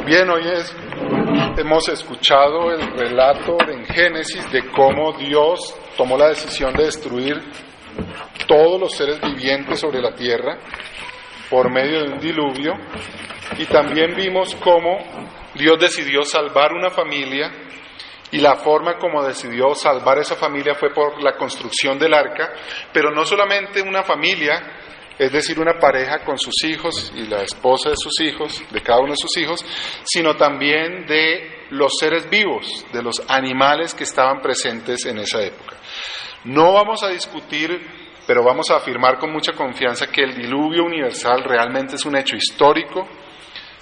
Bien, hemos escuchado el relato en Génesis de cómo Dios tomó la decisión de destruir todos los seres vivientes sobre la tierra por medio de un diluvio, y también vimos cómo Dios decidió salvar una familia, y la forma como decidió salvar esa familia fue por la construcción del arca, pero no solamente una familia, es decir, una pareja con sus hijos y la esposa de sus hijos, de cada uno de sus hijos, sino también de los seres vivos, de los animales que estaban presentes en esa época. No vamos a discutir, pero vamos a afirmar con mucha confianza que el diluvio universal realmente es un hecho histórico.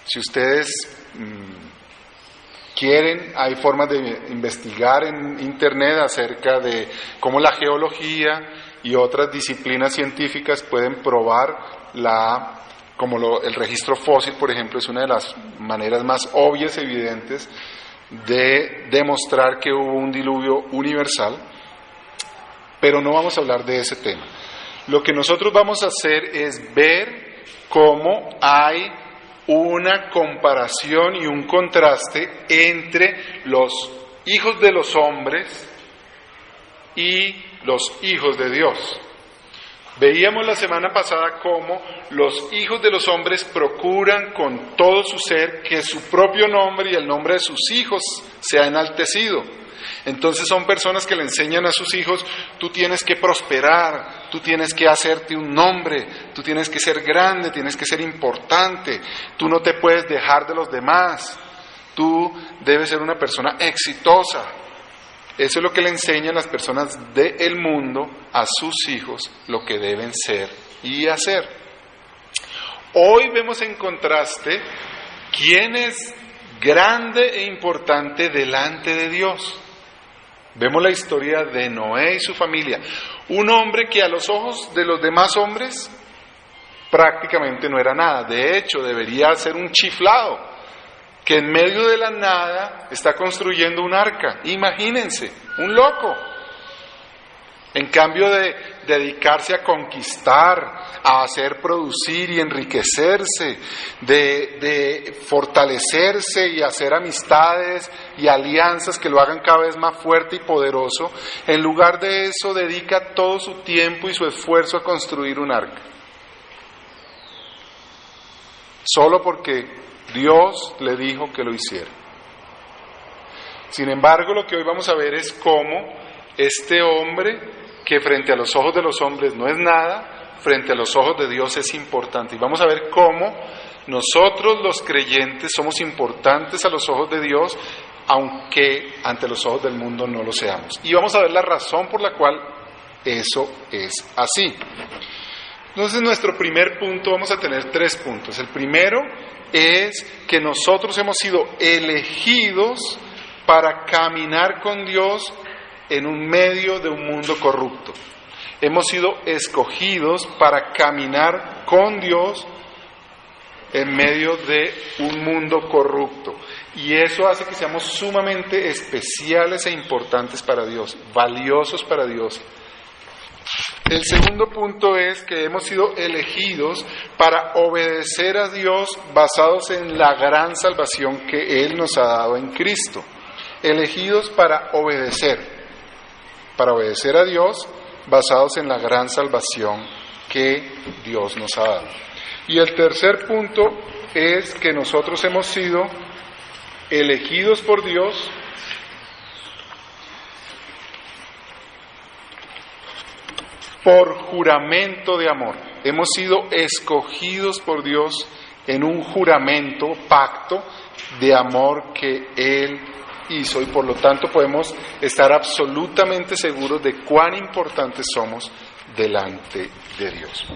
Si ustedes quieren, hay formas de investigar en internet acerca de cómo la geología y otras disciplinas científicas pueden probar el registro fósil, por ejemplo, es una de las maneras más obvias y evidentes de demostrar que hubo un diluvio universal, pero no vamos a hablar de ese tema. Lo que nosotros vamos a hacer es ver cómo hay una comparación y un contraste entre los hijos de los hombres y los hijos de Dios. Veíamos la semana pasada cómo los hijos de los hombres procuran con todo su ser que su propio nombre y el nombre de sus hijos sea enaltecido. Entonces son personas que le enseñan a sus hijos: tú tienes que prosperar, tú tienes que hacerte un nombre, tú tienes que ser grande, tienes que ser importante, tú no te puedes dejar de los demás, tú debes ser una persona exitosa. Eso es lo que le enseñan las personas del mundo a sus hijos, lo que deben ser y hacer. Hoy vemos en contraste quién es grande e importante delante de Dios. Vemos la historia de Noé y su familia. Un hombre que a los ojos de los demás hombres prácticamente no era nada. De hecho, debería ser un chiflado, que en medio de la nada está construyendo un arca. Imagínense, un loco. En cambio de dedicarse a conquistar, a hacer producir y enriquecerse, de fortalecerse y hacer amistades y alianzas que lo hagan cada vez más fuerte y poderoso, en lugar de eso dedica todo su tiempo y su esfuerzo a construir un arca. Solo porque Dios le dijo que lo hiciera. Sin embargo, lo que hoy vamos a ver es cómo este hombre, que frente a los ojos de los hombres no es nada, frente a los ojos de Dios es importante. Y vamos a ver cómo nosotros los creyentes somos importantes a los ojos de Dios, aunque ante los ojos del mundo no lo seamos. Y vamos a ver la razón por la cual eso es así. Entonces, nuestro primer punto, vamos a tener 3 puntos. El primero es que nosotros hemos sido elegidos para caminar con Dios en un medio de un mundo corrupto. Hemos sido escogidos para caminar con Dios en medio de un mundo corrupto. Y eso hace que seamos sumamente especiales e importantes para Dios, valiosos para Dios. El segundo punto es que hemos sido elegidos para obedecer a Dios basados en la gran salvación que Él nos ha dado en Cristo. Elegidos para obedecer a Dios basados en la gran salvación que Dios nos ha dado. Y el tercer punto es que nosotros hemos sido elegidos por Dios por juramento de amor. Hemos sido escogidos por Dios en un juramento, pacto de amor que Él hizo, y por lo tanto podemos estar absolutamente seguros de cuán importantes somos delante de Dios.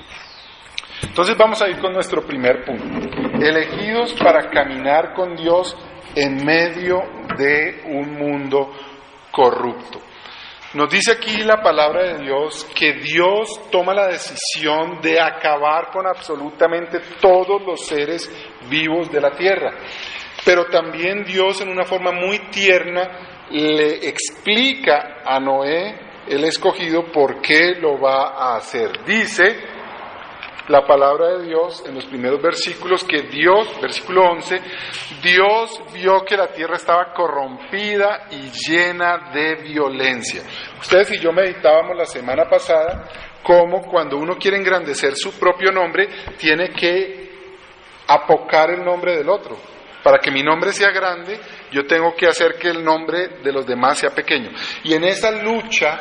Entonces vamos a ir con nuestro primer punto. Elegidos para caminar con Dios en medio de un mundo corrupto. Nos dice aquí la palabra de Dios que Dios toma la decisión de acabar con absolutamente todos los seres vivos de la tierra. Pero también Dios, en una forma muy tierna, le explica a Noé, el escogido, por qué lo va a hacer. Dice la palabra de Dios en los primeros versículos que Dios, versículo 11, Dios vio que la tierra estaba corrompida y llena de violencia. Ustedes y yo meditábamos la semana pasada cómo cuando uno quiere engrandecer su propio nombre, tiene que apocar el nombre del otro. Para que mi nombre sea grande, yo tengo que hacer que el nombre de los demás sea pequeño. Y en esa lucha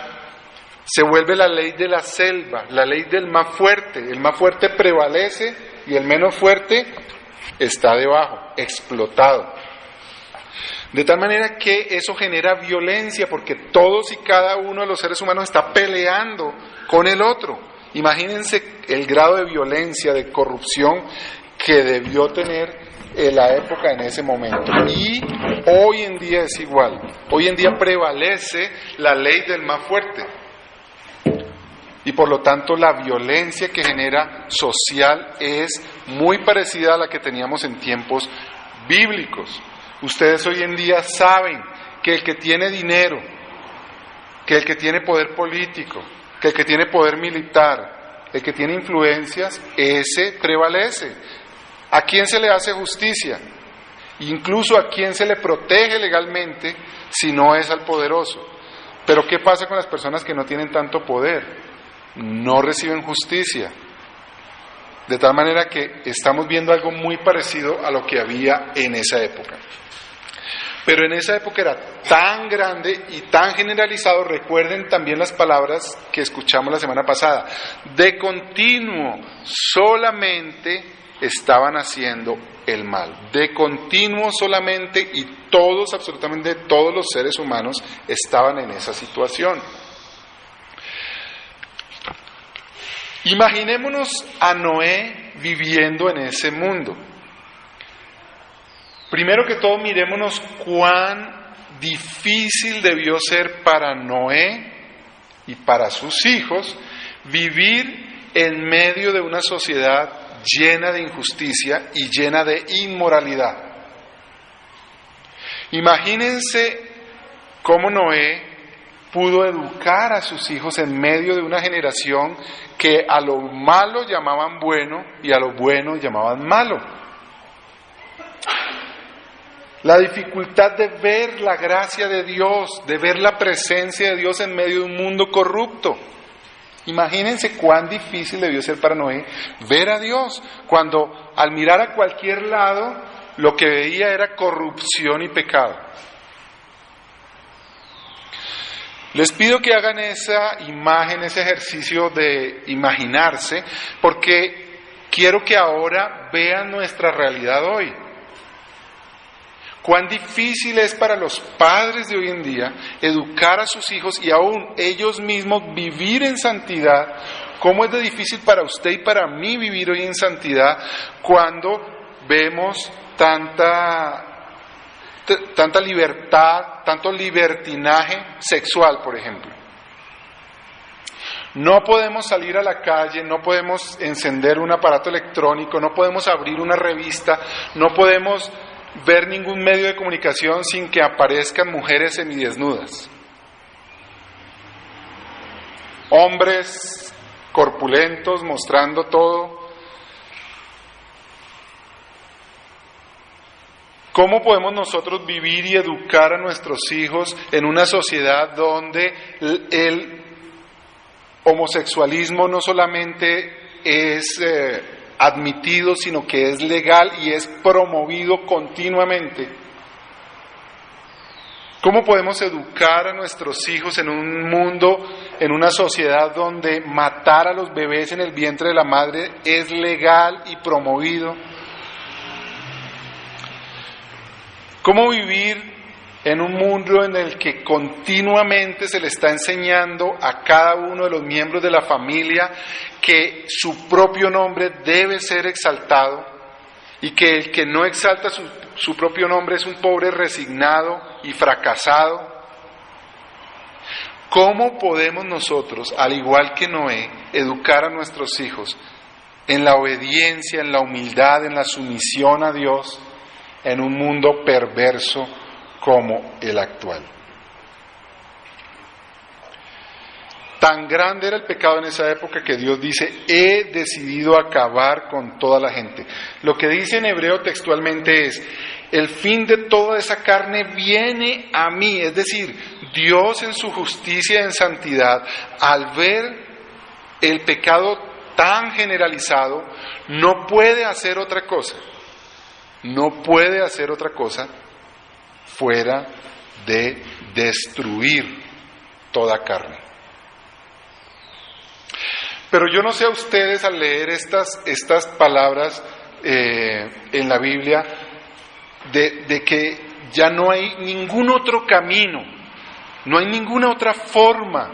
se vuelve la ley de la selva, la ley del más fuerte. El más fuerte prevalece y el menos fuerte está debajo, explotado. De tal manera que eso genera violencia, porque todos y cada uno de los seres humanos está peleando con el otro. Imagínense el grado de violencia, de corrupción que debió tener la época en ese momento. Y hoy en día es igual. Hoy en día prevalece la ley del más fuerte. Y por lo tanto la violencia que genera social es muy parecida a la que teníamos en tiempos bíblicos. Ustedes hoy en día saben que el que tiene dinero, que el que tiene poder político, que el que tiene poder militar, el que tiene influencias, ese prevalece. ¿A quién se le hace justicia? Incluso a quién se le protege legalmente si no es al poderoso. Pero ¿qué pasa con las personas que no tienen tanto poder? No reciben justicia. De tal manera que estamos viendo algo muy parecido a lo que había en esa época. Pero en esa época era tan grande y tan generalizado. Recuerden también las palabras que escuchamos la semana pasada. De continuo, solamente estaban haciendo el mal. De continuo solamente, y todos, absolutamente todos los seres humanos estaban en esa situación. Imaginémonos a Noé viviendo en ese mundo. Primero que todo, mirémonos cuán difícil debió ser para Noé y para sus hijos vivir en medio de una sociedad llena de injusticia y llena de inmoralidad. Imagínense cómo Noé pudo educar a sus hijos en medio de una generación que a lo malo llamaban bueno y a lo bueno llamaban malo. La dificultad de ver la gracia de Dios, de ver la presencia de Dios en medio de un mundo corrupto. Imagínense cuán difícil debió ser para Noé ver a Dios, cuando al mirar a cualquier lado lo que veía era corrupción y pecado. Les pido que hagan esa imagen, ese ejercicio de imaginarse, porque quiero que ahora vean nuestra realidad hoy. Cuán difícil es para los padres de hoy en día educar a sus hijos y aún ellos mismos vivir en santidad. Cómo es de difícil para usted y para mí vivir hoy en santidad cuando vemos tanta libertad, tanto libertinaje sexual, por ejemplo. No podemos salir a la calle, no podemos encender un aparato electrónico, no podemos abrir una revista, no podemos ver ningún medio de comunicación sin que aparezcan mujeres semidesnudas. Hombres corpulentos mostrando todo. ¿Cómo podemos nosotros vivir y educar a nuestros hijos en una sociedad donde el homosexualismo no solamente es admitido, sino que es legal y es promovido continuamente? ¿Cómo podemos educar a nuestros hijos en un mundo, en una sociedad donde matar a los bebés en el vientre de la madre es legal y promovido? ¿Cómo vivir en un mundo en el que continuamente se le está enseñando a cada uno de los miembros de la familia que su propio nombre debe ser exaltado y que el que no exalta su propio nombre es un pobre resignado y fracasado? ¿Cómo podemos nosotros, al igual que Noé, educar a nuestros hijos en la obediencia, en la humildad, en la sumisión a Dios, en un mundo perverso como el actual? Tan grande era el pecado en esa época que Dios dice, he decidido acabar con toda la gente. Lo que dice en hebreo textualmente es, el fin de toda esa carne viene a mí. Es decir, Dios en su justicia y en santidad, al ver el pecado tan generalizado, no puede hacer otra cosa. No puede hacer otra cosa fuera de destruir toda carne. Pero yo no sé a ustedes al leer estas palabras en la Biblia, de que ya no hay ningún otro camino, no hay ninguna otra forma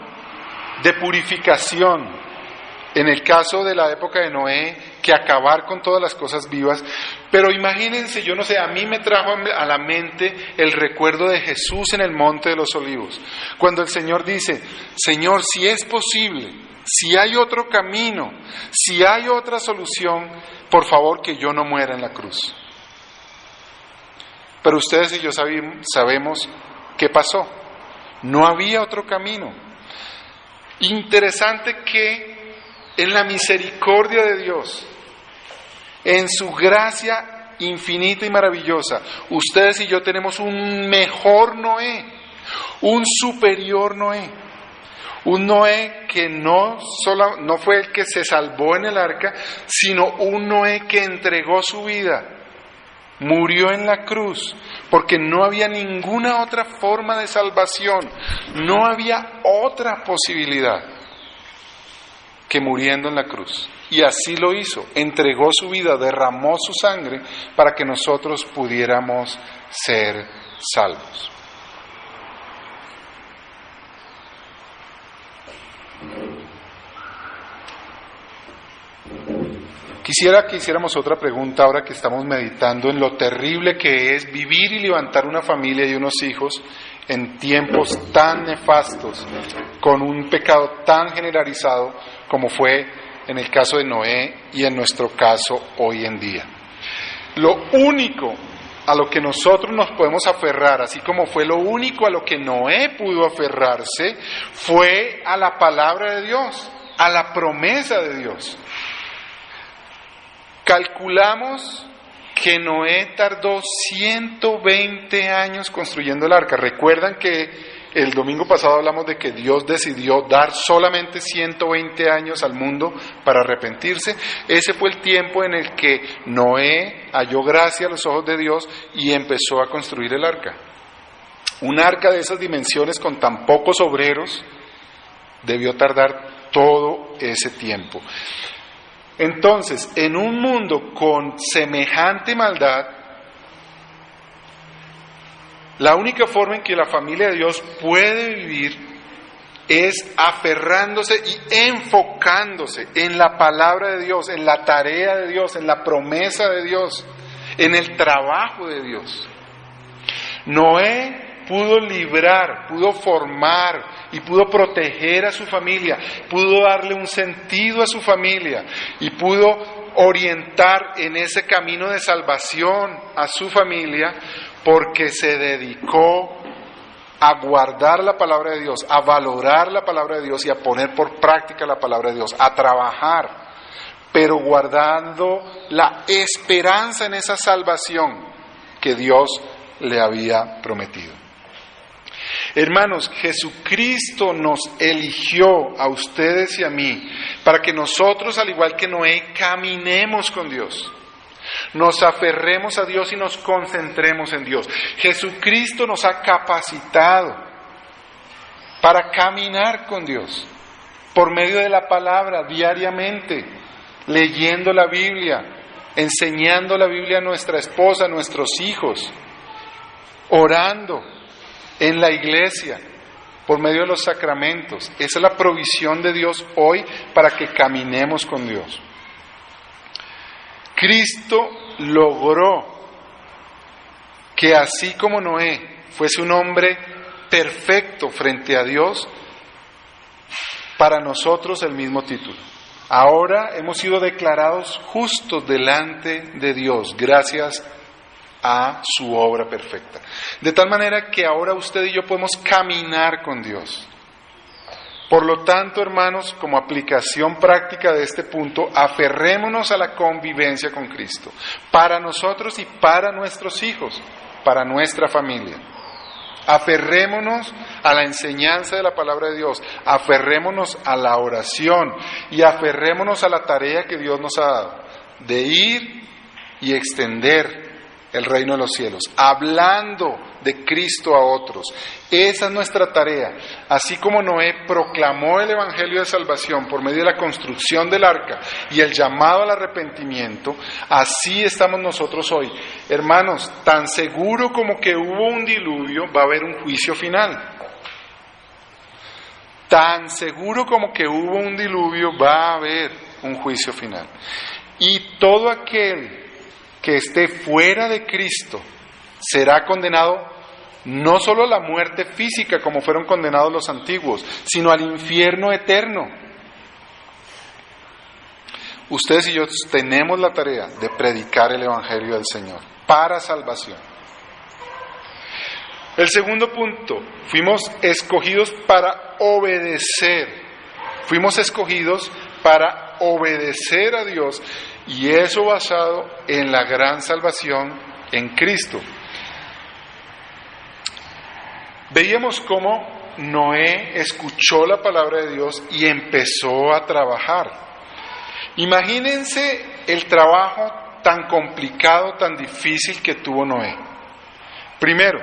de purificación, en el caso de la época de Noé, que acabar con todas las cosas vivas. Pero imagínense, yo no sé, a mí me trajo a la mente el recuerdo de Jesús en el Monte de los Olivos, cuando el Señor dice, Señor, si es posible, si hay otro camino, si hay otra solución, por favor que yo no muera en la cruz. Pero ustedes y yo sabemos qué pasó. No había otro camino. Interesante que en la misericordia de Dios, en su gracia infinita y maravillosa, ustedes y yo tenemos un mejor Noé, un superior Noé. Un Noé que no fue el que se salvó en el arca, sino un Noé que entregó su vida, murió en la cruz, porque no había ninguna otra forma de salvación, no había otra posibilidad que muriendo en la cruz. Y así lo hizo, entregó su vida, derramó su sangre para que nosotros pudiéramos ser salvos. Quisiera que hiciéramos otra pregunta ahora que estamos meditando en lo terrible que es vivir y levantar una familia y unos hijos en tiempos tan nefastos, con un pecado tan generalizado como fue en el caso de Noé y en nuestro caso hoy en día. Lo único a lo que nosotros nos podemos aferrar, así como fue lo único a lo que Noé pudo aferrarse, fue a la palabra de Dios, a la promesa de Dios. Calculamos que Noé tardó 120 años construyendo el arca. Recuerdan que el domingo pasado hablamos de que Dios decidió dar solamente 120 años al mundo para arrepentirse. Ese fue el tiempo en el que Noé halló gracia a los ojos de Dios y empezó a construir el arca. Un arca de esas dimensiones con tan pocos obreros debió tardar todo ese tiempo. Entonces, en un mundo con semejante maldad, la única forma en que la familia de Dios puede vivir es aferrándose y enfocándose en la palabra de Dios, en la tarea de Dios, en la promesa de Dios, en el trabajo de Dios. Noé pudo librar, pudo formar y pudo proteger a su familia, pudo darle un sentido a su familia y pudo orientar en ese camino de salvación a su familia porque se dedicó a guardar la palabra de Dios, a valorar la palabra de Dios y a poner por práctica la palabra de Dios, a trabajar, pero guardando la esperanza en esa salvación que Dios le había prometido. Hermanos, Jesucristo nos eligió a ustedes y a mí para que nosotros, al igual que Noé, caminemos con Dios. Nos aferremos a Dios y nos concentremos en Dios. Jesucristo nos ha capacitado para caminar con Dios por medio de la palabra diariamente, leyendo la Biblia, enseñando la Biblia a nuestra esposa, a nuestros hijos, orando en la iglesia, por medio de los sacramentos. Esa es la provisión de Dios hoy para que caminemos con Dios. Cristo logró que así como Noé fuese un hombre perfecto frente a Dios, para nosotros el mismo título. Ahora hemos sido declarados justos delante de Dios, gracias a su obra perfecta. De tal manera que ahora usted y yo podemos caminar con Dios. Por lo tanto, hermanos, como aplicación práctica de este punto, aferrémonos a la convivencia con Cristo, para nosotros y para nuestros hijos, para nuestra familia. Aferrémonos a la enseñanza de la palabra de Dios, aferrémonos a la oración y aferrémonos a la tarea que Dios nos ha dado, de ir y extender el reino de los cielos, hablando de Cristo a otros. Esa es nuestra tarea. Así como Noé proclamó el evangelio de salvación por medio de la construcción del arca y el llamado al arrepentimiento, así estamos nosotros hoy. Hermanos, tan seguro como que hubo un diluvio, va a haber un juicio final. Tan seguro como que hubo un diluvio, va a haber un juicio final. Y todo aquel que esté fuera de Cristo será condenado no solo a la muerte física como fueron condenados los antiguos, sino al infierno eterno. Ustedes y yo tenemos la tarea de predicar el evangelio del Señor para salvación. El segundo punto, fuimos escogidos para obedecer. Fuimos escogidos para obedecer a Dios, y eso basado en la gran salvación en Cristo. Veíamos cómo Noé escuchó la palabra de Dios y empezó a trabajar. Imagínense el trabajo tan complicado, tan difícil que tuvo Noé. Primero,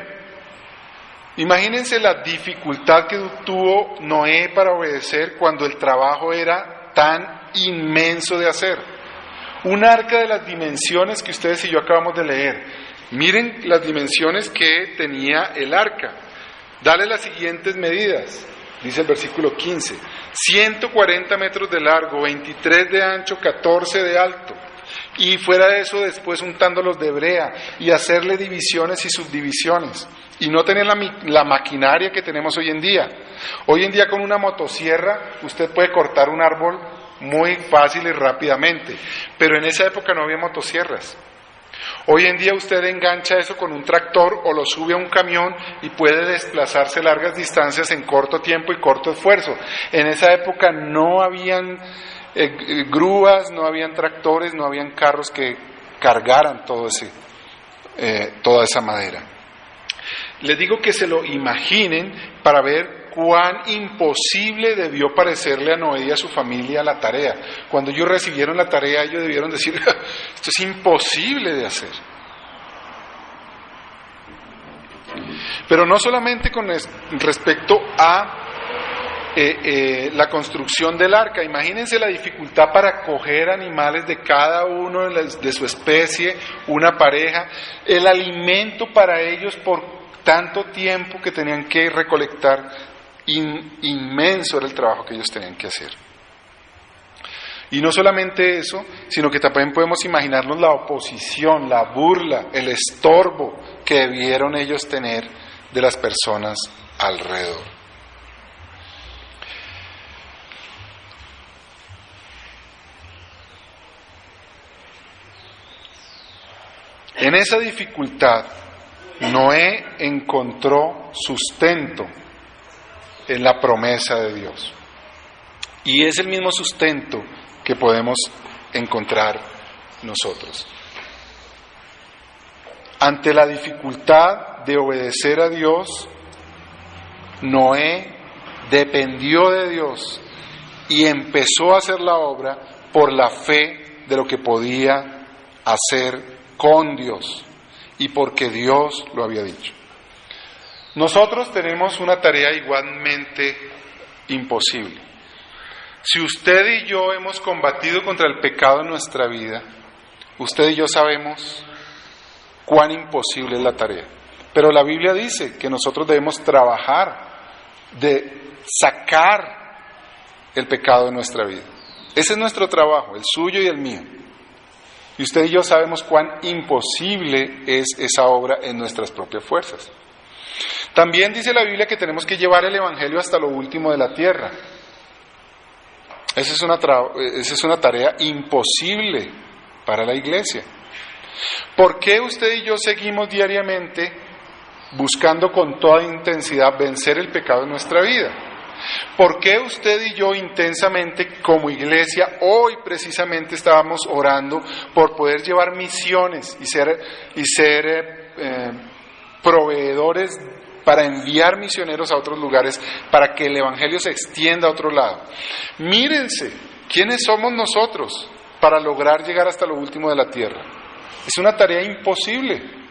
imagínense la dificultad que tuvo Noé para obedecer cuando el trabajo era tan inmenso de hacer. Un arca de las dimensiones que ustedes y yo acabamos de leer. Miren las dimensiones que tenía el arca. Dale las siguientes medidas. Dice el versículo 15. 140 metros de largo, 23 de ancho, 14 de alto. Y fuera de eso, después untándolos de brea y hacerle divisiones y subdivisiones. Y no tener la maquinaria que tenemos hoy en día. Hoy en día con una motosierra usted puede cortar un árbol muy fácil y rápidamente, pero en esa época no había motosierras. Hoy en día usted engancha eso con un tractor o lo sube a un camión y puede desplazarse largas distancias en corto tiempo y corto esfuerzo. En esa época no habían grúas, no habían tractores, no habían carros que cargaran toda esa madera. Les digo que se lo imaginen para ver cuán imposible debió parecerle a Noé y a su familia la tarea. Cuando ellos recibieron la tarea, ellos debieron decir, esto es imposible de hacer. Pero no solamente con respecto a la construcción del arca. Imagínense la dificultad para coger animales de cada uno de su especie, una pareja, el alimento para ellos por tanto tiempo que tenían que recolectar. Inmenso era el trabajo que ellos tenían que hacer. Y no solamente eso, sino que también podemos imaginarnos la oposición, la burla, el estorbo que debieron ellos tener de las personas alrededor. En esa dificultad, Noé encontró sustento en la promesa de Dios. Y es el mismo sustento que podemos encontrar nosotros. Ante la dificultad de obedecer a Dios, Noé dependió de Dios y empezó a hacer la obra por la fe de lo que podía hacer con Dios y porque Dios lo había dicho. Nosotros tenemos una tarea igualmente imposible. Si usted y yo hemos combatido contra el pecado en nuestra vida, usted y yo sabemos cuán imposible es la tarea. Pero la Biblia dice que nosotros debemos trabajar de sacar el pecado de nuestra vida. Ese es nuestro trabajo, el suyo y el mío. Y usted y yo sabemos cuán imposible es esa obra en nuestras propias fuerzas. También dice la Biblia que tenemos que llevar el Evangelio hasta lo último de la tierra. Esa es una tarea imposible para la iglesia. ¿Por qué usted y yo seguimos diariamente buscando con toda intensidad vencer el pecado en nuestra vida? ¿Por qué usted y yo intensamente como iglesia hoy precisamente estábamos orando por poder llevar misiones y ser proveedores para enviar misioneros a otros lugares, para que el evangelio se extienda a otro lado? Mírense, ¿quiénes somos nosotros para lograr llegar hasta lo último de la tierra? Es una tarea imposible.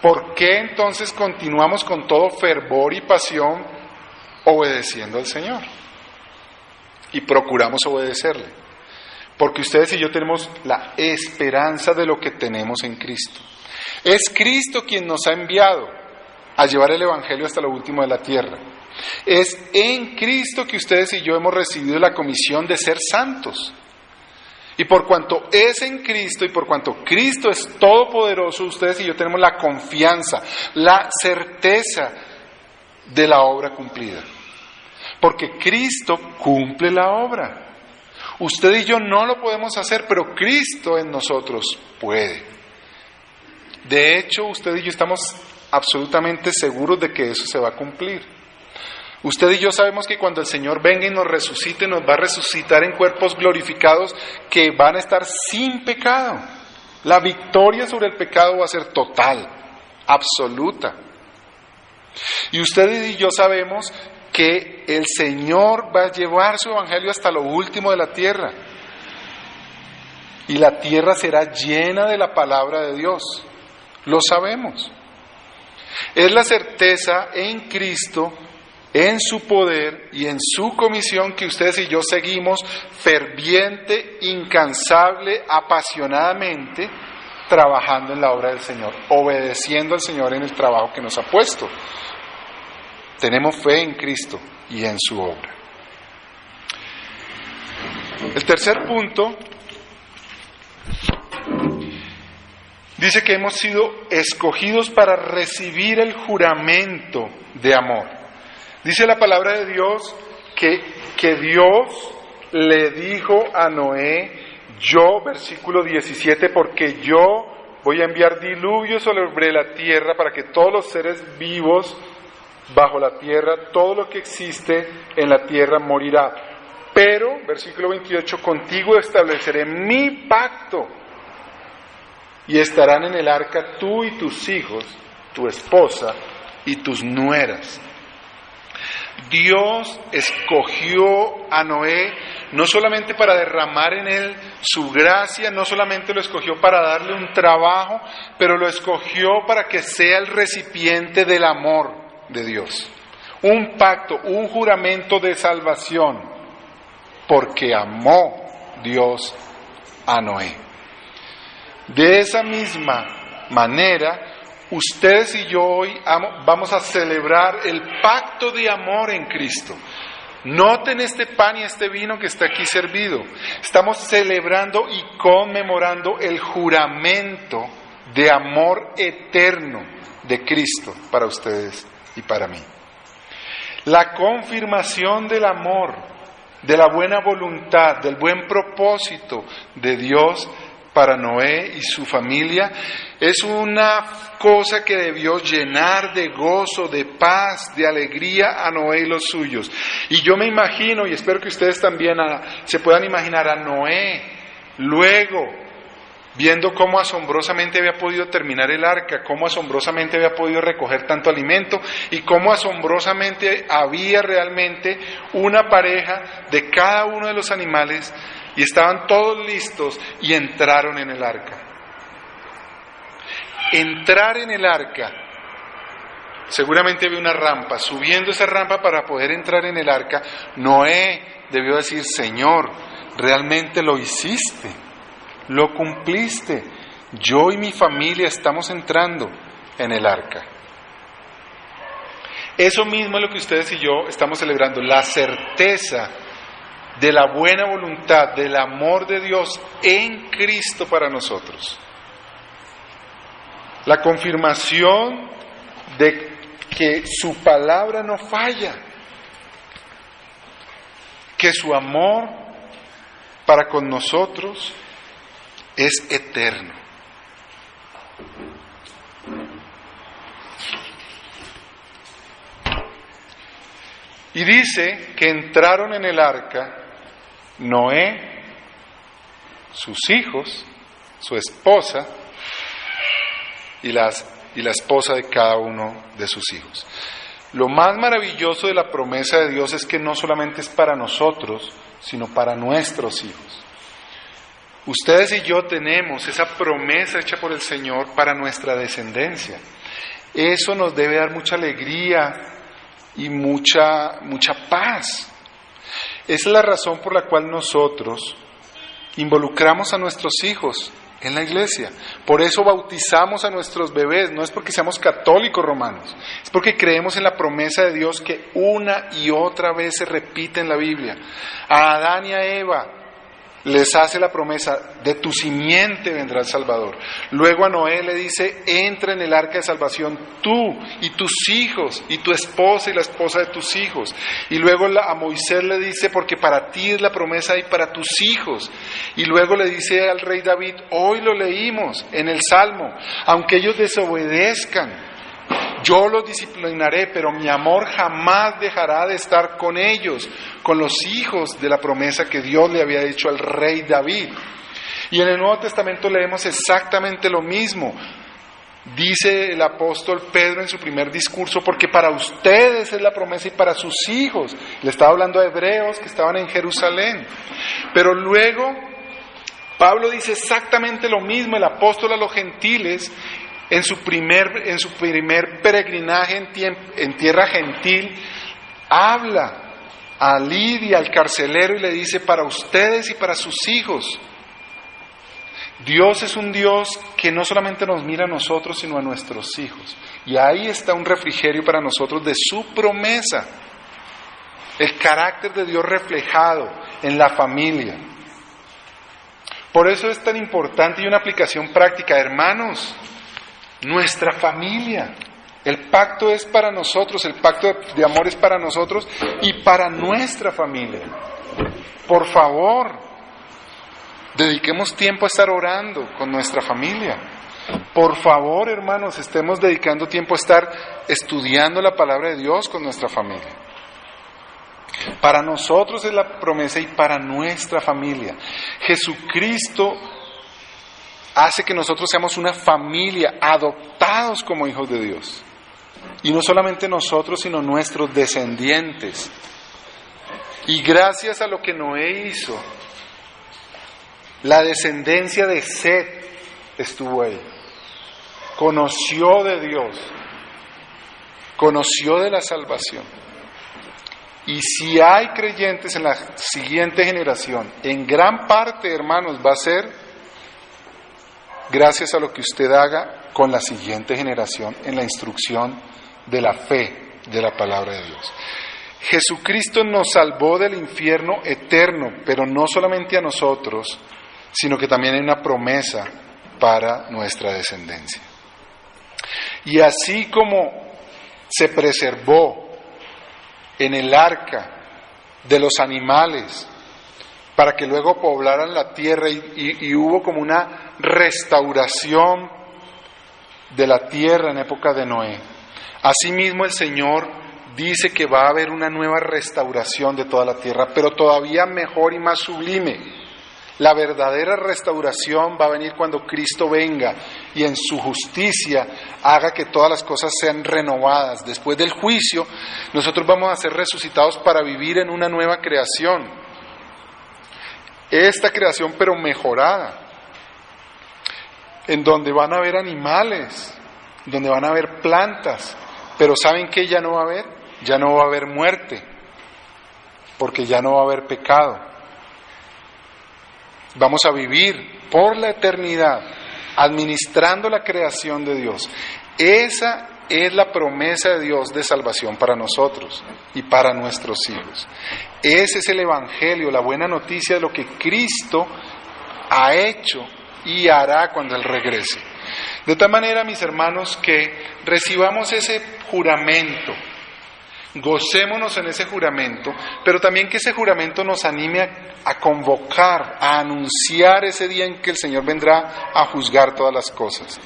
¿Por qué entonces continuamos con todo fervor y pasión obedeciendo al Señor? Y procuramos obedecerle. Porque ustedes y yo tenemos la esperanza de lo que tenemos en Cristo. Es Cristo quien nos ha enviado a llevar el evangelio hasta lo último de la tierra. Es en Cristo que ustedes y yo hemos recibido la comisión de ser santos. Y por cuanto es en Cristo y por cuanto Cristo es todopoderoso, ustedes y yo tenemos la confianza, la certeza de la obra cumplida. Porque Cristo cumple la obra. Usted y yo no lo podemos hacer, pero Cristo en nosotros puede. De hecho, usted y yo estamos absolutamente seguros de que eso se va a cumplir. Usted y yo sabemos que cuando el Señor venga y nos resucite, nos va a resucitar en cuerpos glorificados que van a estar sin pecado. La victoria sobre el pecado va a ser total, absoluta. Y usted y yo sabemos que el Señor va a llevar su evangelio hasta lo último de la tierra. Y la tierra será llena de la palabra de Dios. Lo sabemos. Es la certeza en Cristo, en su poder y en su comisión que ustedes y yo seguimos ferviente, incansable, apasionadamente trabajando en la obra del Señor, obedeciendo al Señor en el trabajo que nos ha puesto. Tenemos fe en Cristo y en su obra. El tercer punto dice que hemos sido escogidos para recibir el juramento de amor. Dice la palabra de Dios que Dios le dijo a Noé, versículo 17, porque yo voy a enviar diluvio sobre la tierra para que todos los seres vivos bajo la tierra, todo lo que existe en la tierra morirá. Pero, versículo 28, contigo estableceré mi pacto y estarán en el arca tú y tus hijos, tu esposa y tus nueras. Dios escogió a Noé no solamente para derramar en él su gracia, no solamente lo escogió para darle un trabajo, pero lo escogió para que sea el recipiente del amor de Dios. Un pacto, un juramento de salvación, porque amó Dios a Noé. De esa misma manera, ustedes y yo hoy vamos a celebrar el pacto de amor en Cristo. Noten este pan y este vino que está aquí servido. Estamos celebrando y conmemorando el juramento de amor eterno de Cristo para ustedes y para mí. La confirmación del amor, de la buena voluntad, del buen propósito de Dios para Noé y su familia, es una cosa que debió llenar de gozo, de paz, de alegría a Noé y los suyos. Y yo me imagino, y espero que ustedes también se puedan imaginar a Noé, luego, viendo cómo asombrosamente había podido terminar el arca, cómo asombrosamente había podido recoger tanto alimento, y cómo asombrosamente había realmente una pareja de cada uno de los animales, y estaban todos listos y entraron en el arca. Entrar en el arca, seguramente había una rampa. Subiendo esa rampa para poder entrar en el arca, Noé debió decir: Señor, realmente lo hiciste, lo cumpliste. Yo y mi familia estamos entrando en el arca. Eso mismo es lo que ustedes y yo estamos celebrando, la certeza de la buena voluntad, del amor de Dios en Cristo para nosotros. La confirmación de que su palabra no falla, que su amor para con nosotros es eterno. Y dice que entraron en el arca Noé, sus hijos, su esposa y la esposa de cada uno de sus hijos. Lo más maravilloso de la promesa de Dios es que no solamente es para nosotros, sino para nuestros hijos. Ustedes y yo tenemos esa promesa hecha por el Señor para nuestra descendencia. Eso nos debe dar mucha alegría y mucha paz. Esa es la razón por la cual nosotros involucramos a nuestros hijos en la iglesia. Por eso bautizamos a nuestros bebés. No es porque seamos católicos romanos, es porque creemos en la promesa de Dios que una y otra vez se repite en la Biblia. A Adán y a Eva les hace la promesa: de tu simiente vendrá el Salvador. Luego a Noé le dice: entra en el arca de salvación tú y tus hijos y tu esposa y la esposa de tus hijos. Y luego a Moisés le dice: porque para ti es la promesa y para tus hijos. Y luego le dice al rey David, hoy lo leímos en el Salmo: aunque ellos desobedezcan, yo los disciplinaré, pero mi amor jamás dejará de estar con ellos, con los hijos de la promesa que Dios le había dicho al rey David. Y en el Nuevo Testamento leemos exactamente lo mismo. Dice el apóstol Pedro en su primer discurso: porque para ustedes es la promesa y para sus hijos. Le estaba hablando a hebreos que estaban en Jerusalén. Pero luego Pablo dice exactamente lo mismo, el apóstol a los gentiles, en su primer peregrinaje en tierra gentil. Habla a Lidia, al carcelero, y le dice: para ustedes y para sus hijos. Dios es un Dios que no solamente nos mira a nosotros, sino a nuestros hijos. Y ahí está un refrigerio para nosotros de su promesa. El carácter de Dios reflejado en la familia. Por eso es tan importante y una aplicación práctica, hermanos. Nuestra familia, el pacto es para nosotros, el pacto de amor es para nosotros y para nuestra familia. Por favor, dediquemos tiempo a estar orando con nuestra familia. Por favor, hermanos, estemos dedicando tiempo a estar estudiando la palabra de Dios con nuestra familia. Para nosotros es la promesa y para nuestra familia. Jesucristo hace que nosotros seamos una familia, adoptados como hijos de Dios. Y no solamente nosotros, sino nuestros descendientes. Y gracias a lo que Noé hizo, la descendencia de Set estuvo ahí. Conoció de Dios, conoció de la salvación. Y si hay creyentes en la siguiente generación, en gran parte, hermanos, va a ser gracias a lo que usted haga con la siguiente generación en la instrucción de la fe de la palabra de Dios. Jesucristo nos salvó del infierno eterno, pero no solamente a nosotros, sino que también hay una promesa para nuestra descendencia. Y así como se preservó en el arca de los animales, para que luego poblaran la tierra y hubo como una restauración de la tierra en época de Noé. Asimismo el Señor dice que va a haber una nueva restauración de toda la tierra, pero todavía mejor y más sublime. La verdadera restauración va a venir cuando Cristo venga y en su justicia haga que todas las cosas sean renovadas. Después del juicio, nosotros vamos a ser resucitados para vivir en una nueva creación. Esta creación pero mejorada, en donde van a haber animales, donde van a haber plantas, pero ¿saben qué ya no va a haber? Ya no va a haber muerte, porque ya no va a haber pecado. Vamos a vivir por la eternidad, administrando la creación de Dios. Esa es la promesa de Dios de salvación para nosotros y para nuestros hijos. Ese es el Evangelio, la buena noticia de lo que Cristo ha hecho y hará cuando Él regrese. De tal manera, mis hermanos, que recibamos ese juramento, gocémonos en ese juramento, pero también que ese juramento nos anime a convocar, a anunciar ese día en que el Señor vendrá a juzgar todas las cosas.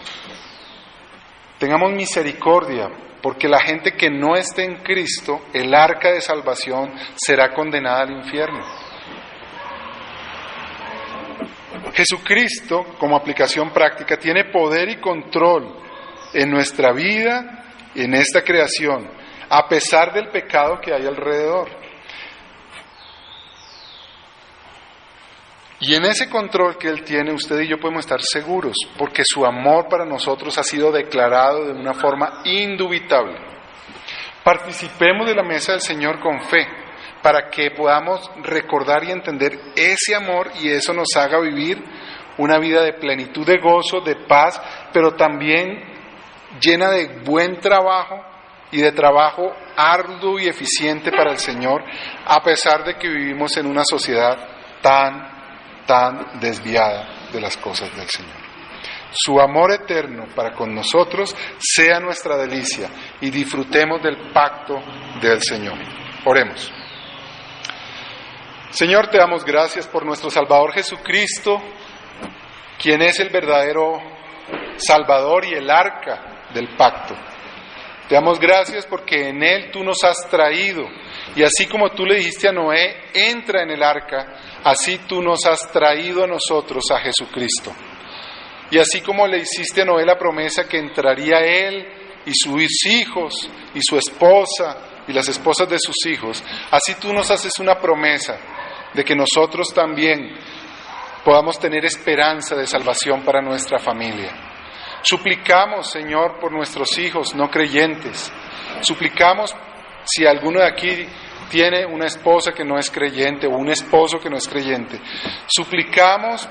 Tengamos misericordia porque la gente que no esté en Cristo, el arca de salvación será condenada al infierno. Jesucristo, como aplicación práctica, tiene poder y control en nuestra vida, en esta creación, a pesar del pecado que hay alrededor. Y en ese control que Él tiene, usted y yo podemos estar seguros, porque su amor para nosotros ha sido declarado de una forma indubitable. Participemos de la mesa del Señor con fe, para que podamos recordar y entender ese amor y eso nos haga vivir una vida de plenitud, de gozo, de paz, pero también llena de buen trabajo y de trabajo arduo y eficiente para el Señor, a pesar de que vivimos en una sociedad tan desviada de las cosas del Señor. Su amor eterno para con nosotros sea nuestra delicia y disfrutemos del pacto del Señor. Oremos. Señor, te damos gracias por nuestro Salvador Jesucristo, quien es el verdadero Salvador y el arca del pacto. Te damos gracias porque en Él tú nos has traído, y así como tú le dijiste a Noé, entra en el arca, así tú nos has traído a nosotros a Jesucristo. Y así como le hiciste a Noé la promesa que entraría él y sus hijos y su esposa y las esposas de sus hijos, así tú nos haces una promesa de que nosotros también podamos tener esperanza de salvación para nuestra familia. Suplicamos, Señor, por nuestros hijos no creyentes. Suplicamos si alguno de aquí tiene una esposa que no es creyente o un esposo que no es creyente. Suplicamos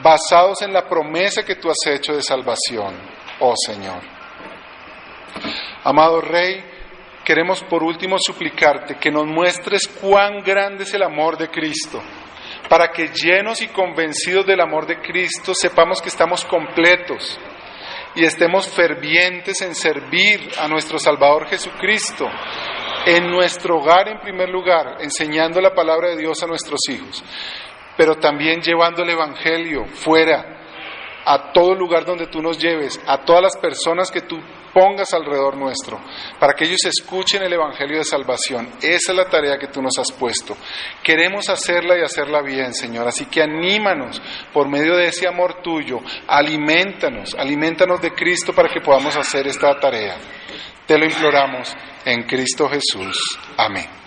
basados en la promesa que tú has hecho de salvación, oh Señor. Amado Rey, queremos por último suplicarte que nos muestres cuán grande es el amor de Cristo, para que llenos y convencidos del amor de Cristo sepamos que estamos completos y estemos fervientes en servir a nuestro Salvador Jesucristo, en nuestro hogar en primer lugar, enseñando la palabra de Dios a nuestros hijos, pero también llevando el Evangelio fuera, a todo lugar donde tú nos lleves, a todas las personas que tú pongas alrededor nuestro, para que ellos escuchen el Evangelio de salvación. Esa es la tarea que tú nos has puesto. Queremos hacerla y hacerla bien, Señor, así que anímanos por medio de ese amor tuyo, aliméntanos de Cristo para que podamos hacer esta tarea. Te lo imploramos en Cristo Jesús. Amén.